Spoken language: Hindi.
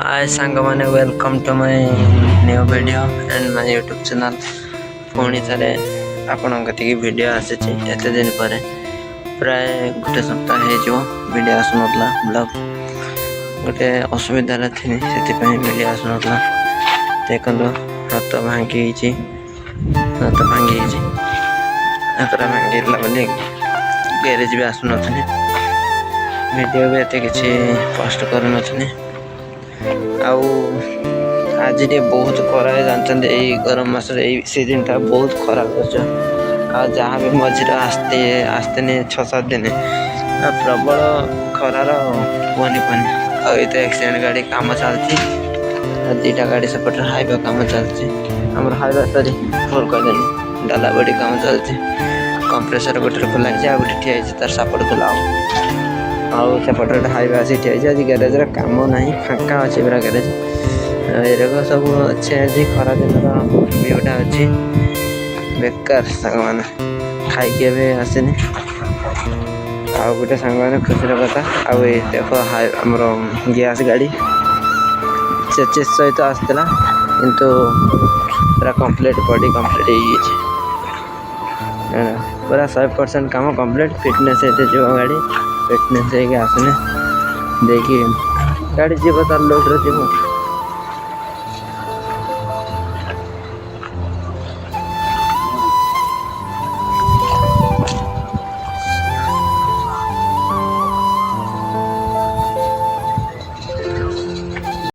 हाय सांग मैंने welcome to my new video and my YouTube channel. पुणी थे आपण वीडियो आसी एत दिन पर प्राय गोटे सप्ताह वीडियो आसुना ब्लॉग गोटे असुविधा थी से वीडियो आसुना। देखो हाथ भांगी हाथ भांगी हाथ भांगला बोली गैरेज भी आसुन वीडियो भी एत किसी पोस्ट कर आज बहुत खरा है जानते यही गरम मास सीजन टा बहुत खरा कर जहाँ भी मझे आस्ते आस्ते नहीं 6-7 दिन प्रबल खरार कहनी कहनी एक्सीडेंट गाड़ी काम चलती 2टा गाड़ी सेपटे हाइवे काम चलती आम हाइवे सरी भूल कहदेनी डाला बड़ी काम चलती कंप्रेसर गोटे खोला आ गोटे ठिया तार सापट खोला सेपटे गोटे हाइवे आसी ठिया आज ग्यारेज काम ना फाँका अच्छे पूरा ग्यारेज एरक सब अच्छे आज खरा दिन व्यूटा अच्छी बेकार सांग मैंने खाई आसनी आउ गोटे सांग मैंने खुशी कथा आउ देख आमर गैस गाड़ी चेचिस सहित आसला किंतु पूरा कंप्लीट बॉडी कंप्लीट पूरा 100% काम कंप्लीट फिटनेस जो गाड़ी फिटनेस आसने देखिए गाड़ी जीव तार लोड जीव